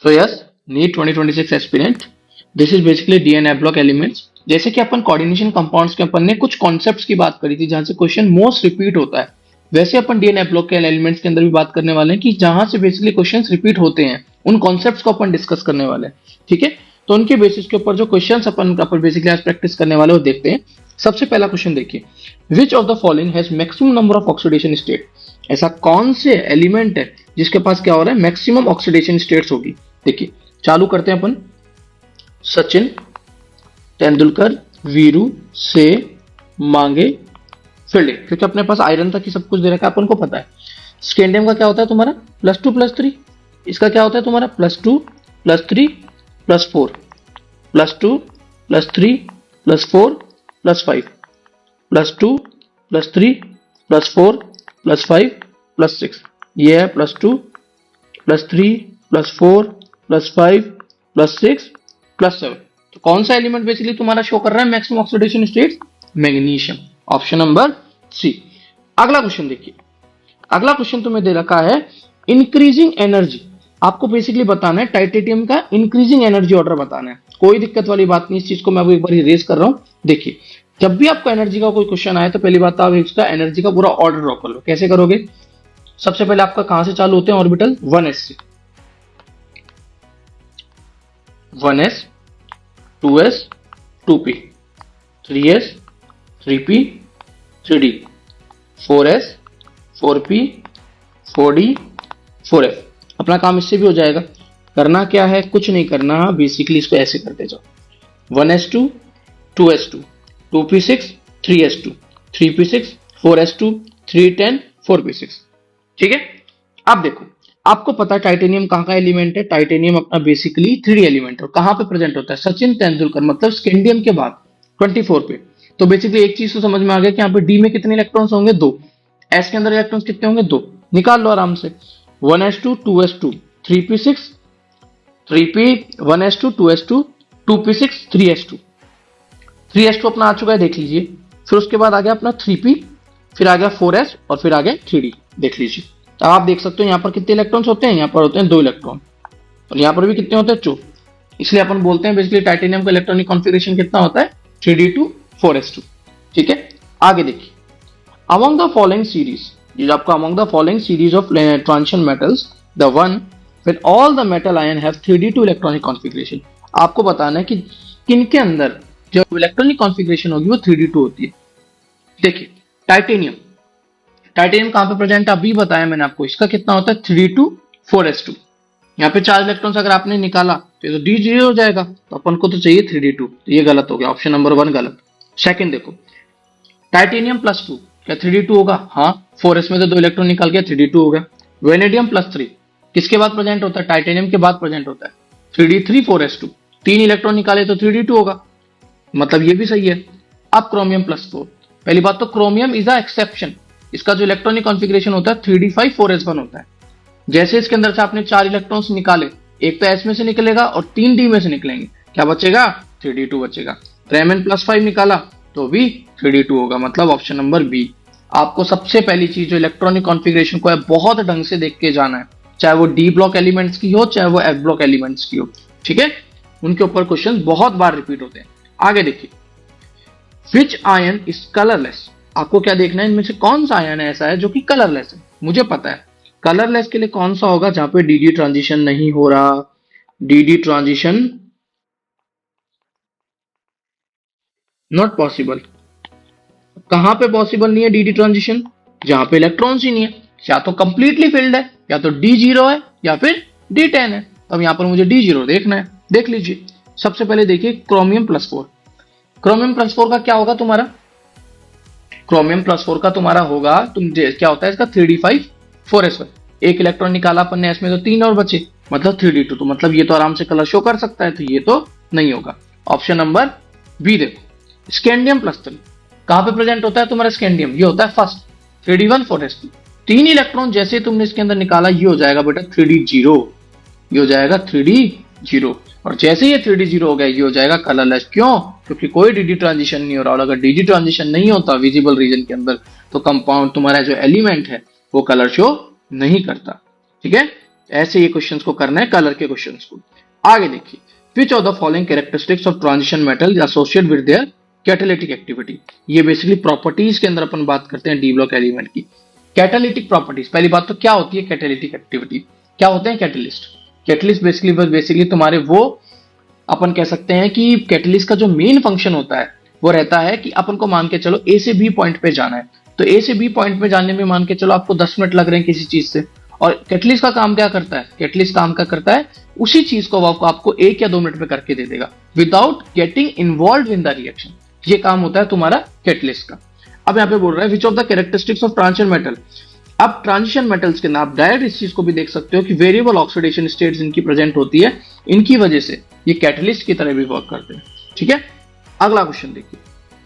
तो yes, NEET 2026 aspirant, this is basically DNA block elements. जैसे कि अपन कोऑर्डिनेशन कंपाउंड्स के अपन ने कुछ कॉन्सेप्ट्स की बात करी थी जहां से क्वेश्चन मोस्ट रिपीट होता है, वैसे अपन डीएनए ब्लॉक के एलिमेंट्स के अंदर भी बात करने वाले हैं कि जहां से बेसिकली क्वेश्चंस रिपीट होते हैं उन कॉन्सेप्ट्स को अपन डिस्कस करने वाले हैं। ठीक है, तो उनके बेसिस के ऊपर जो क्वेश्चंस अपन बेसिकली आज प्रैक्टिस करने वाले वो देखते हैं। सबसे पहला क्वेश्चन देखिए, which of the following has maximum number of oxidation state? ऐसा कौन से एलिमेंट है जिसके पास क्या हो रहा है, मैक्सिमम ऑक्सीडेशन स्टेट्स होगी। देखिए चालू करते हैं अपन, सचिन तेंदुलकर वीरू से मांगे फील्डे, क्योंकि अपने पास आयरन तक ही सब कुछ दे रखा है, अपन को पता है। स्कैंडियम का क्या होता है तुम्हारा +2+3, इसका क्या होता है तुम्हारा +2 +3 +4 +2 +3 +4 +5 +2 +3 +4 +5 +6, ये है +2 +3 +4 +5 +6 +7। तो कौन सा एलिमेंट बेसिकली तुम्हारा शो कर रहा है maximum oxidation states? Magnesium, option number C. अगला क्वेश्चन देखिए, अगला क्वेश्चन तुम्हें दे रखा है इंक्रीजिंग एनर्जी। आपको बेसिकली बताना है टाइटेनियम का इंक्रीजिंग एनर्जी ऑर्डर बताना है। कोई दिक्कत वाली बात नहीं, इस चीज को मैं एक बार रेज कर रहा हूं। देखिए जब भी आपको एनर्जी का कोई क्वेश्चन आए तो पहली बात तो आप इसका एनर्जी का पूरा ऑर्डर ड्रॉ कर लो। कैसे करोगे? सबसे पहले आपका कहां से चालू होते हैं ऑर्बिटल? 1s से, 1s 2s 2p 3s 3p 3d 4s 4p 4d 4f। अपना काम इससे भी हो जाएगा। करना क्या है? कुछ नहीं करना, बेसिकली इसको ऐसे करते जाओ, 1s2 2s2 2p6 3s2 3p6 4s2 310 4p6। ठीक है, अब देखो आपको पता है टाइटेनियम कहां का एलिमेंट है। टाइटेनियम अपना बेसिकली 3D एलिमेंट है। कहां पे प्रेजेंट होता है? सचिन तेंदुलकर, मतलब स्कैंडियम के बाद 24 पे। तो बेसिकली एक चीज तो समझ में आ गया कि यहाँ पे डी में कितने इलेक्ट्रॉन्स होंगे? 2। एस के अंदर इलेक्ट्रॉन्स कितने होंगे? 2। निकाल लो आराम से, 1s2 2s2 3p6 3p 1s2 2s2 2p6 3s2 3s2 अपना आ चुका है, देख लीजिए। फिर उसके बाद आ गया अपना 3p, फिर आ गया 4s और फिर आ गया 3d, देख लीजिए। तो आप देख सकते हो यहाँ पर कितने इलेक्ट्रॉन्स होते हैं? यहाँ पर होते हैं 2 इलेक्ट्रॉन, और यहाँ पर भी कितने होते हैं? 2। इसलिए अपन बोलते हैं बेसिकली टाइटेनियम का इलेक्ट्रॉनिक कॉन्फ़िगरेशन कितना होता है? 3d2 4s2। ठीक है, आगे देखिए, अमंग द फॉलोइंग सीरीज, ये आपका among the following series of transition metals the one with all the metal ion have 3d2 electronic configuration. आपको बताना है कि किनके अंदर जो इलेक्ट्रॉनिक कॉन्फ़िगरेशन होगी वो 3d2 होती है। देखिए टाइटेनियम, टाइटेनियम कहां पे प्रेजेंट है? अभी बताया मैंने आपको, इसका कितना होता है? 3d2 4s2। यहाँ पे 4 इलेक्ट्रॉन्स अगर आपने निकाला तो d0 हो जाएगा, तो अपन को तो चाहिए 3d2, तो ये गलत हो गया, ऑप्शन नंबर 1 गलत। सेकंड देखो, टाइटेनियम +2 क्या 3d2 होगा? हाँ, 4s में तो 2 इलेक्ट्रॉन निकाल गया, 3d2 हो गया। वेनेडियम +3 किसके बाद प्रेजेंट होता है? टाइटेनियम के बाद प्रेजेंट होता है, 3d3 4s2, 3 इलेक्ट्रॉन निकाले तो 3d2 होगा, मतलब ये भी सही है। अब क्रोमियम +4, पहली बात तो क्रोमियम इज अ एक्सेप्शन, इसका जो इलेक्ट्रॉनिक कॉन्फ़िगरेशन होता है 3d5 4s1 होता है। जैसे इसके अंदर से आपने 4 इलेक्ट्रॉन्स निकाले, एक तो s में से निकलेगा और 3 d में से निकलेंगे, क्या बचेगा? 3d2 बचेगा। Mn +5 निकाला तो भी 3d2 होगा, मतलब ऑप्शन नंबर बी। आपको सबसे पहली चीज जो इलेक्ट्रॉनिक कॉन्फ़िगरेशन को है बहुत ढंग से देख के जाना है, चाहे वो डी ब्लॉक एलिमेंट्स की हो चाहे वो एफ ब्लॉक एलिमेंट्स की हो। ठीक है, उनके ऊपर क्वेश्चन बहुत बार रिपीट होते हैं। आगे देखिए, विच आयन इज कलरलेस। आपको क्या देखना है, इनमें से कौन सा आयन ऐसा है जो कि कलरलेस है? मुझे पता है कलरलेस के लिए कौन सा होगा, जहां पे डी ट्रांजिशन नहीं हो रहा। D transition not possible. कहां पे पॉसिबल नहीं है डी ट्रांजिशन? जहां पे इलेक्ट्रॉन्स ही नहीं है, या तो कंप्लीटली फिल्ड है, या तो D0 है, या फिर D10 है। अब यहां पर मुझे D0 देखना है, देख लीजिए। सबसे पहले देखिए क्रोमियम +4, क्रोमियम +4 का क्या होगा तुम्हारा? क्रोमियम +4 का तुम्हारा होगा, क्या होता है इसका? 3d5 4s1। एक इलेक्ट्रॉन निकाला अपन ने, इसमें तो 3 और बचे, मतलब 3d2, तो मतलब ये तो आराम से कलर शो कर सकता है, तो ये तो नहीं होगा। ऑप्शन नंबर बी देखो, स्कैंडियम +3 कहां पे प्रेजेंट होता है तुम्हारा? स्कैंडियम, ये होता है फर्स्ट, 3d1 4s2। 3 इलेक्ट्रॉन जैसे तुमने इसके अंदर निकाला, ये हो जाएगा बेटा 3d0, ये हो जाएगा 3d0, और जैसे ये 3d0 हो गया ये हो जाएगा कलरलेस। क्यों? क्योंकि कोई डी ट्रांजिशन नहीं हो रहा, और अगर डी ट्रांजिशन नहीं होता विजिबल रीजन के अंदर तो कंपाउंड तुम्हारा जो एलिमेंट है वो कलर शो नहीं करता। ठीक है, ऐसे ये क्वेश्चंस को करना है, कलर के क्वेश्चंस को। आगे देखिए, which of the following characteristics of transition metal associate with their catalytic activity. ये बेसिकली प्रॉपर्टीज के अंदर अपन बात करते हैं डी ब्लॉक एलिमेंट की। कैटालिटिक प्रॉपर्टीज, पहली बात तो क्या होती है कैटालिटिक एक्टिविटी, क्या होते हैं कैटलिस्ट। कैटलिस्ट बेसिकली तुम्हारे वो, अपन कह सकते हैं कि कैटलिस्ट का जो मेन फंक्शन होता है वो रहता है कि अपन को मान के चलो ए से बी पॉइंट पे जाना है, तो ए से बी पॉइंट पे जाने में मान के चलो आपको 10 मिनट लग रहे हैं किसी चीज से, और कैटलिस्ट का काम क्या करता है, कैटलिस्ट काम क्या करता है, उसी चीज को आपको 1 या 2 मिनट में करके दे देगा without getting involve in the reaction. ये काम होता है तुम्हारा कैटलिस्ट का। अब यहाँ पे बोल रहा है which of the characteristics of transition metal. अब ट्रांजिशन मेटल्स के नाम डायरेक्ट इस चीज को भी देख सकते हो कि वेरिएबल ऑक्सीडेशन स्टेट्स इनकी प्रेजेंट होती है, इनकी वजह से ये कैटलिस्ट की तरह भी वर्क करते हैं। ठीक है, अगला क्वेश्चन देखिए,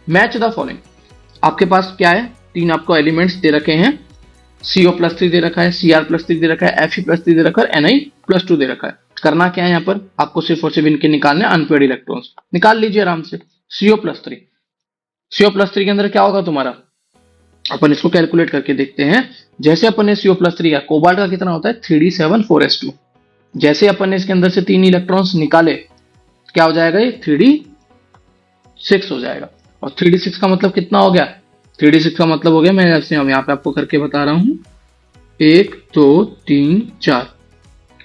मैच द फॉलोइंग। आपके पास क्या है, 3 आपको एलिमेंट्स दे रखे हैं, CO+3 दे रखा है, Cr+3 दे रखा है, Fe+3 दे रखा है, Na+2 दे रखा है। करना क्या है यहाँ पर, आपको सिर्फ और सिर्फ इनके निकालने अनपेयर्ड इलेक्ट्रॉन्स, निकाल लीजिए आराम से। CO+3 के अंदर क्या होगा तुम्हारा, अपन इसको कैलकुलेट करके देखते हैं। जैसे अपन ने CO+3 का, कोबाल्ट का कितना होता है 3d7 4s2, जैसे अपन ने इसके अंदर से 3 इलेक्ट्रॉन्स निकाले क्या हो जाएगा, ये 3d6 हो जाएगा। और 3d6 का मतलब कितना हो गया, 3d6 का मतलब हो गया, मैं यहाँ पे आपको करके बता रहा हूं, 1 2 3 4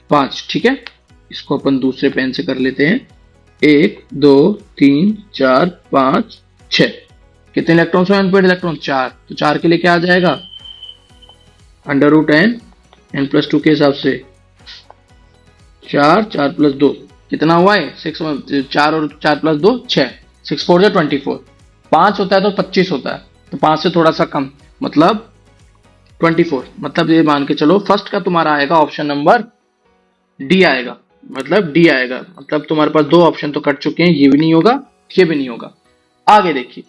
5। ठीक है, इसको अपन दूसरे पेन से कर लेते हैं, 1 2 3 4 5 6। कितने इलेक्ट्रॉन्स हैं अनपेयर्ड इलेक्ट्रॉन, 4। तो 4 के लिए क्या आ जाएगा, √n n+2 के हिसाब से 4 4+2 कितना हुआ है 6, 4 और 4+2 6, 6 4 24, 5 होता है तो 25 होता है, तो 5 से थोड़ा सा कम मतलब 24। मतलब ये मान के चलो फर्स्ट का तुम्हारा आएगा ऑप्शन नंबर डी आएगा, मतलब डी आएगा, मतलब तुम्हारे पास 2 ऑप्शन तो कट चुके हैं, ये भी नहीं होगा ये भी नहीं होगा। आगे देखिए,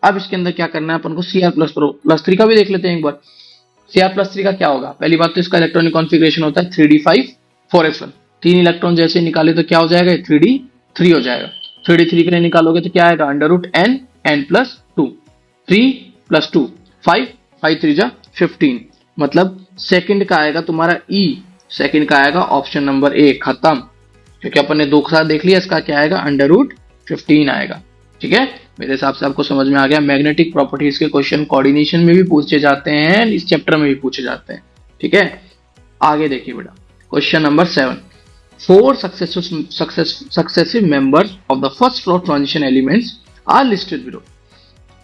अब इसके अंदर क्या करना है अपन को, Cr+3 का भी देख लेते हैं एक बार। Cr+3 का क्या होगा, पहली बात तो इसका इलेक्ट्रॉनिक कॉन्फ़िगरेशन होता है 3d5 4s1, 3 इलेक्ट्रॉन जैसे निकाले तो क्या हो जाएगा 3d3 हो जाएगा। 3d3 के लिए निकालोगे तो क्या आएगा √n n+2, 3 + 2 5, 5 3 जा 15, मतलब सेकंड का आएगा तुम्हारा E, सेकंड का आएगा ऑप्शन नंबर ए, खत्म। क्योंकि अपन ने 2 के साथ देख लिया, इसका क्या आएगा √15 आएगा। ठीक है, मेरे हिसाब से आपको समझ में आ गया। मैग्नेटिक प्रॉपर्टीज के क्वेश्चन कोऑर्डिनेशन में भी पूछे जाते हैं, इस चैप्टर में भी पूछे जाते हैं। ठीक है, आगे देखिए बेटा, question number 7, 4 successive members of the first floor transition elements are listed below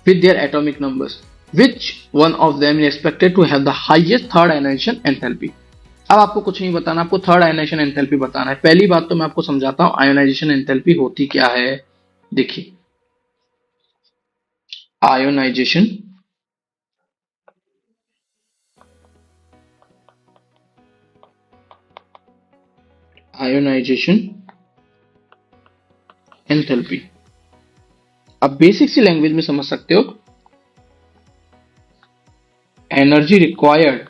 with their atomic numbers. Which one of them is expected to have the highest third ionization enthalpy? अब आपको कुछ नहीं बताना, आपको थर्ड आयोनाइजेशन एंथैल्पी बताना है। पहली बात तो मैं आपको समझाता हूं आयोनाइजेशन एंथैल्पी होती क्या है। देखिए, आयोनाइजेशन एंथैल्पी अब बेसिक सी लैंग्वेज में समझ सकते हो, energy required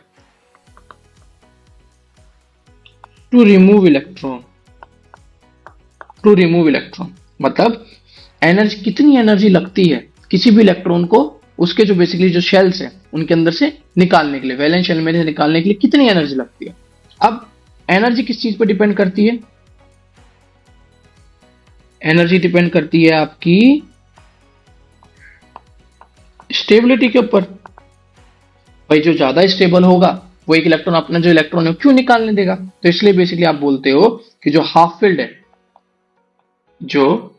to remove electron, मतलब एनर्जी, कितनी एनर्जी लगती है किसी भी इलेक्ट्रॉन को उसके जो बेसिकली जो शेल्स हैं उनके अंदर से निकालने के लिए, वैलेंस शेल में से निकालने के लिए कितनी एनर्जी लगती है। अब एनर्जी किस चीज पर डिपेंड करती है, एनर्जी डिपेंड करती है आपकी स्टेबिलिटी के ऊपर। भाई जो ज्यादा स्टेबल होगा वो एक इलेक्ट्रॉन अपना जो इलेक्ट्रॉन है क्यों निकालने देगा, तो इसलिए बेसिकली आप बोलते हो कि जो हाफ फिल्ड है, जो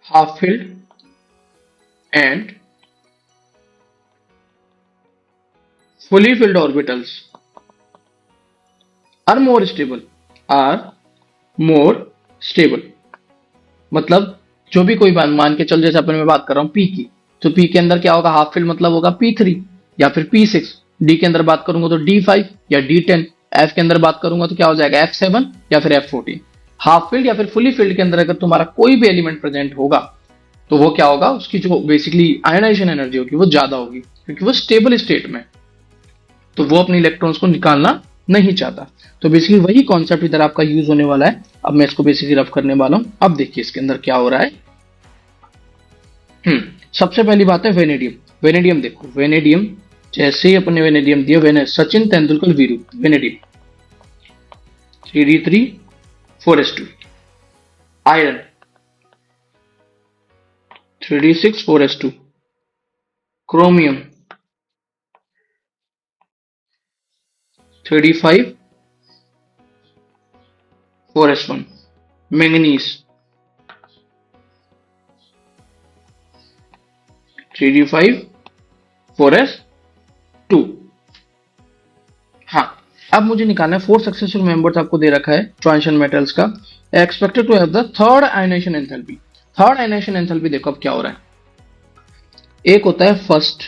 half filled and fully filled orbitals are more stable, मतलब जो भी कोई मान के चल, जैसे अपन मैं बात कर रहा हूं पी की, तो पी के अंदर क्या होगा, हाफ फिल्ड मतलब होगा P3 या फिर P6, डी के अंदर बात करूंगा तो D5 या D10, एफ के अंदर बात करूंगा तो क्या हो जाएगा F7 या फिर F14। हाफ फील्ड या फिर फुली फील्ड के अंदर अगर तुम्हारा कोई भी एलिमेंट प्रेजेंट होगा तो वो क्या होगा, उसकी जो बेसिकली आयोनाइजेशन एनर्जी होगी वो ज्यादा होगी, क्योंकि वो स्टेबल स्टेट में, तो वो अपने इलेक्ट्रॉन्स को निकालना नहीं चाहता। तो बेसिकली वही कॉन्सेप्ट इधर आपका यूज होने वाला है। अब मैं इसको बेसिकली रफ करने वाला हूं। अब देखिए इसके अंदर क्या हो रहा है। सबसे पहली बात है वेनेडियम देखो, वेनेडियम जैसे ही अपने वेनेडियम दिया, Sachin Tendulkar Veeru vanadium, 3d3 4s2. Iron 3d6 4s2. Chromium 3d5 4s1. Manganese 3d5 4s2. हाँ, अब मुझे निकालना है 4 सक्सेसफुल मेंबर्स आपको दे रखा है ट्रांजिशन मेटल्स का. Expected to have the third ionization enthalpy. Third ionization enthalpy देखो अब क्या हो रहा है. एक होता है फर्स्ट,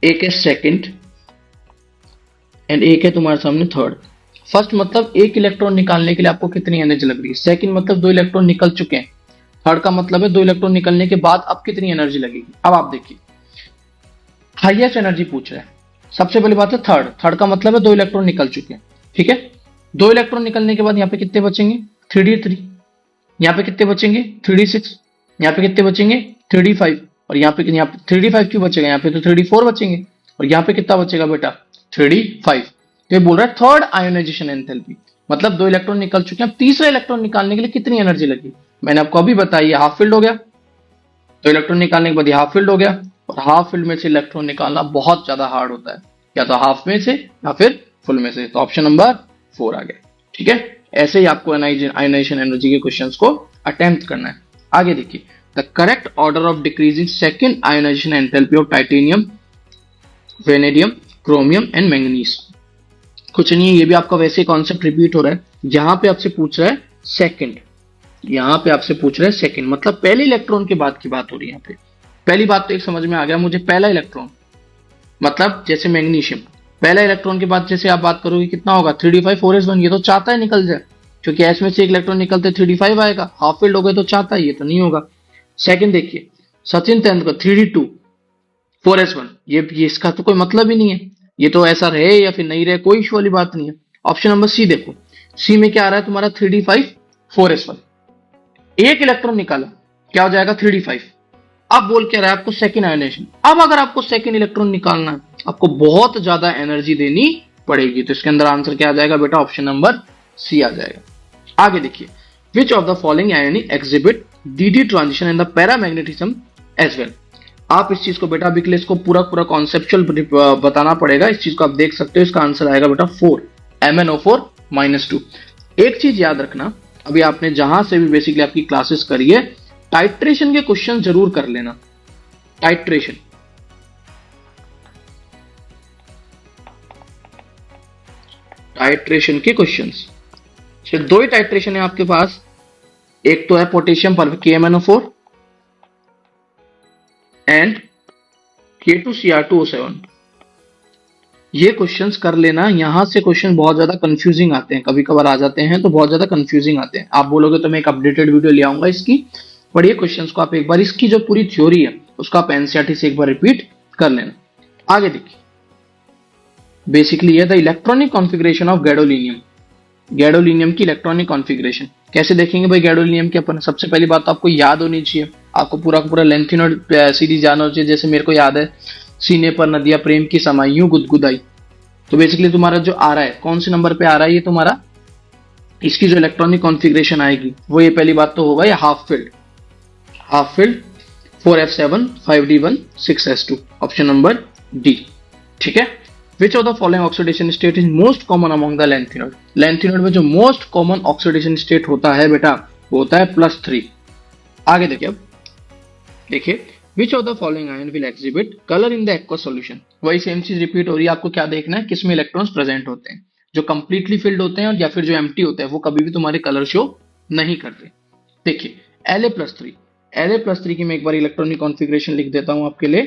एक है सेकंड एंड एक है तुम्हारे सामने थर्ड. फर्स्ट मतलब एक इलेक्ट्रॉन निकालने के लिए आपको कितनी एनर्जी लग रही है. सेकंड मतलब 2 इलेक्ट्रॉन निकल चुके हैं. थर्ड का मतलब है 2 इलेक्ट्रॉन निकलने के बाद अब कितनी एनर्जी लगेगी. अब आप देखिए हाईएस्ट एनर्जी पूछ रहा है. सबसे पहली बात है थर्ड का मतलब है 2 इलेक्ट्रॉन निकल चुके हैं. ठीक है, 2 इलेक्ट्रॉन निकलने के बाद यहाँ पे कितने बचेंगे 3d3. यहाँ पे कितने बचेंगे 3d6. यहाँ पे कितने बचेंगे 3d5. और यहाँ पे 3d5 क्यों बचेगा, यहाँ पे तो 3d4 बचेंगे. और यहाँ पे कितना बचेगा बेटा 3d5. तो ये बोल रहा है थर्ड आयोनाइजेशन एंथैल्पी मतलब 2 इलेक्ट्रॉन निकल चुके हैं. अब तीसरा इलेक्ट्रॉन निकालने के लिए कितनी एनर्जी लगी. मैंने आपको अभी बताया हाफ फील्ड हो गया. 2 इलेक्ट्रॉन निकालने के बाद हाफ फील्ड हो गया. और हाफ फील्ड में से इलेक्ट्रॉन निकालना बहुत ज्यादा हार्ड होता है, या तो हाफ में से या फिर फुल में से. तो ऑप्शन नंबर 4 आ गया. ठीक है, ऐसे ही आपको आयोनाइजेशन एनर्जी के क्वेश्चंस को अटेम्प्ट करना है. आगे देखिए, the correct order of decreasing second ionisation enthalpy of titanium, vanadium, chromium and manganese. कुछ नहीं है, ये भी आपका वैसे कॉन्सेप्ट रिपीट हो रहा है. यहां पे आपसे पूछ रहा है सेकंड, यहां पे आपसे पूछ रहा है सेकंड मतलब पहले इलेक्ट्रॉन के बाद की बात हो रही है. यहाँ पे पहली बात तो एक समझ में आ गया मुझे, पहला इलेक्ट्रॉन मतलब जैसे मैग्नीशियम, पहला इलेक्ट्रॉन के बाद जैसे आप बात करोगे कितना होगा 3d5 4s1. ये तो चाहता है निकल जाए, क्योंकि एस में से एक इलेक्ट्रॉन निकलते 3d5 आएगा. हाफ फील्ड हो गए तो चाहता है, ये तो नहीं होगा. सेकंड देखिए सचिन तेंदुलकर 3d2 4s1. ये इसका तो कोई मतलब ही नहीं है. ये तो ऐसा रहे या फिर नहीं रहे कोई इशू वाली बात नहीं है. ऑप्शन नंबर सी देखो, सी में क्या आ रहा है तुम्हारा 3d5 4s1. एक इलेक्ट्रॉन निकाला क्या हो जाएगा 3d5. अब बोल क्या रहा है आपको सेकंड आयोनाइजेशन. अब अगर आपको सेकंड इलेक्ट्रॉन निकालना है आपको बहुत ज्यादा एनर्जी देनी पड़ेगी. तो इसके अंदर आंसर क्या आ जाएगा बेटा ऑप्शन नंबर सी आ जाएगा. आगे देखिए, which of the following ionic exhibit dd transition in the paramagnetism as well. आप इस चीज को बेटा अभी के लिए इसको पूरा कॉन्सेप्चुअल बताना पड़ेगा. इस चीज को आप देख सकते हो. इसका आंसर आएगा बेटा 4 MnO4-2. एक चीज याद रखना, अभी आपने जहां से भी बेसिकली आपकी क्लासेस करी है, टाइट्रेशन के क्वेश्चन जरूर कर लेना. टाइट्रेशन के क्वेश्चंस सिर्फ 2 ही टाइट्रेशन है आपके पास. एक तो है पोटेशियम पर KMnO4 एंड K2Cr2O7. ये क्वेश्चंस कर लेना. यहां से क्वेश्चन बहुत ज्यादा कंफ्यूजिंग आते हैं, कभी कभार आ जाते हैं तो बहुत ज्यादा कंफ्यूजिंग आते हैं. आप बोलोगे तो मैं एक अपडेटेड वीडियो ले आऊंगा इसकी, पर ये क्वेश्चंस को आप एक बार इसकी जो पूरी थ्योरी है उसको आप एनसीईआरटी से एक बार रिपीट कर लेना. आगे देखिए, बेसिकली ये the electronic configuration of gadolinium. Gadolinium की इलेक्ट्रॉनिक कॉन्फ़िगरेशन कैसे देखेंगे भाई. गैडोलिनियम की अपन सबसे पहली बात तो आपको याद होनी चाहिए, आपको पूरा लेंथिनोड सीरीज जानना चाहिए. जैसे मेरे को याद है, सीने पर नदियां प्रेम की समाई यूं गुदगुदाई. तो बेसिकली तुम्हारा जो आ रहा है कौन से नंबर पे आ रहा है ये तुम्हारा, इसकी जो इलेक्ट्रॉनिक कॉन्फ़िगरेशन आएगी वो ये पहली बात तो होगा ये half filled 4f7 5d1 6s2. Option number D. ठीक है, which of the following oxidation state is most common among the lanthanoid. Lanthanoid में जो मोस्ट कॉमन ऑक्सीडेशन स्टेट होता है बेटा वो होता है +3. आगे देखिए, अब देखिए which of the following ion will exhibit colour in the aqueous solution. वही सेम चीज रिपीट हो रही है. आपको क्या देखना है, किसमें इलेक्ट्रॉन्स प्रेजेंट होते हैं. जो कंप्लीटली फिल्ड होते हैं या फिर जो एम्प्टी होते हैं वो कभी भी तुम्हारे कलर शो नहीं करते. देखिए La+3 की मैं एक बार इलेक्ट्रॉनिक कॉन्फ़िगरेशन लिख देता हूं आपके लिए.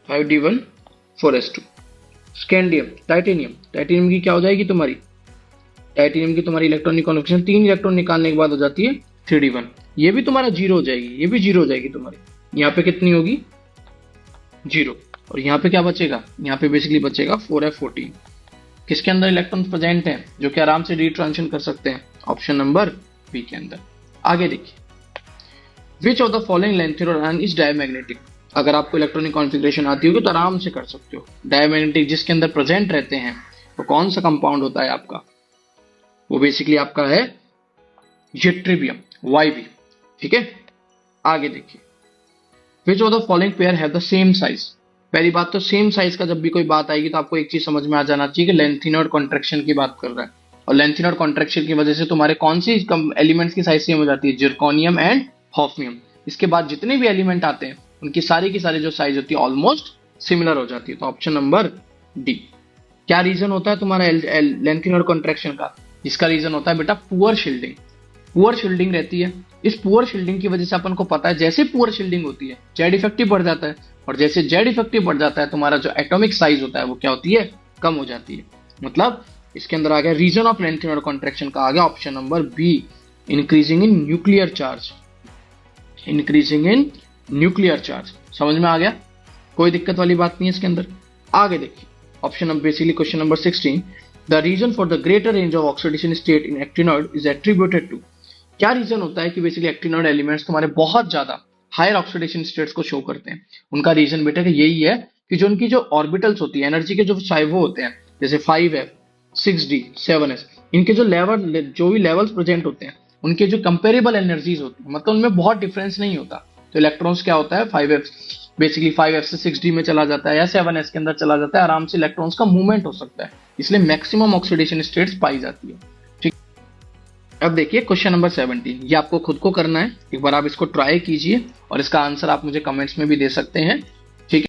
(5d1 4s2). स्कैंडियम टाइटेनियम की क्या हो जाएगी तुम्हारी, टाइटेनियम की तुम्हारी इलेक्ट्रॉनिक कॉन्फ़िगरेशन 3 इलेक्ट्रॉन निकालने के बाद हो जाती है 3d1. ये भी तुम्हारा 0 हो जाएगी, ये भी 0 हो जाएगी तुम्हारी. यहाँ पे कितनी होगी 0. और यहाँ पे क्या बचेगा, यहाँ पे बेसिकली बचेगा 4f14. किसके अंदर इलेक्ट्रॉन प्रेजेंट हैं जो कि आराम से रीट्रांजिशन कर सकते हैं, ऑप्शन नंबर बी के अंदर. आगे देखिए, which of the following lanthanoid ion is diamagnetic. अगर आपको इलेक्ट्रॉनिक कॉन्फ़िगरेशन आती होगी तो आराम से कर सकते हो। डायमैग्नेटिक जिसके अंदर प्रेजेंट रहते हैं वो कौन सा कंपाउंड होता है आपका, वो बेसिकली आपका है यट्रिबियम, YB। ठीक है, आगे देखिए, which of the following pair have the same size. पहली बात तो सेम साइज का जब भी कोई बात आएगी तो आपको एक चीज समझ में आ जाना चाहिए कि लेंथिन और कॉन्ट्रेक्शन की बात कर रहा है, और लेंथिन और कॉन्ट्रेक्शन की वजह से तुम्हारे कौन सी एलिमेंट्स की साइज सेम हो जाती है, जिरकोनियम एंड हॉफनियम। इसके बाद जितने भी एलिमेंट आते हैं उनकी सारी की सारी जो साइज होती है ऑलमोस्ट सिमिलर हो जाती है। तो ऑप्शन नंबर डी। क्या रीजन होता है तुम्हारा लेंथिन और कॉन्ट्रेक्शन का? इसका रीजन होता है बेटा पुअर शिल्डिंग। पुअर शिल्डिंग रहती है। इस पुअर शिल्डिंग की वजह से अपन को पता है जैसे पुअर शिल्डिंग होती है जेड इफेक्टिव बढ़ जाता है, और जैसे जेड इफेक्टिव बढ़ जाता है तुम्हारा जो एटॉमिक साइज होता है वो क्या होती है, कम हो जाती है। मतलब इसके अंदर आ गया रीजन ऑफ लेंथिन और कॉन्ट्रेक्शन का, आ गया option number B, increasing in nuclear charge. Increasing in nuclear charge, समझ में आ गया, कोई दिक्कत वाली बात नहीं है इसके अंदर। आगे देखिए option number, basically question number 16, the reason for the greater range of oxidation state in actinoid is attributed to. क्या रीजन होता है कि बेसिकली एक्टिनॉइड एलिमेंट्स तुम्हारे बहुत ज्यादा हायर ऑक्सीडेशन स्टेट्स को शो करते हैं? उनका रीजन बेटा कि यही है कि जो उनकी जो ऑर्बिटल्स होती है, एनर्जी के जो वो होते हैं, जैसे 5f 6d 7s, इनके जो लेवल, जो भी लेवल्स प्रेजेंट होते हैं उनके जो कंपेरेबल एनर्जीज होती है, मतलब उनमें बहुत डिफरेंस नहीं होता। तो इलेक्ट्रॉन्स क्या होता है, 5f बेसिकली 5f से 6d में चला जाता है या 7s के अंदर चला जाता है, आराम से इलेक्ट्रॉन्स का मूवमेंट हो सकता है, इसलिए मैक्सिमम ऑक्सीडेशन स्टेट्स पाई जाती है। ठीक, अब देखिए क्वेश्चन नंबर 17, ये आपको खुद को करना है, एक बार आप इसको ट्राई कीजिए और इसका आंसर आप मुझे कमेंट्स में भी दे सकते हैं।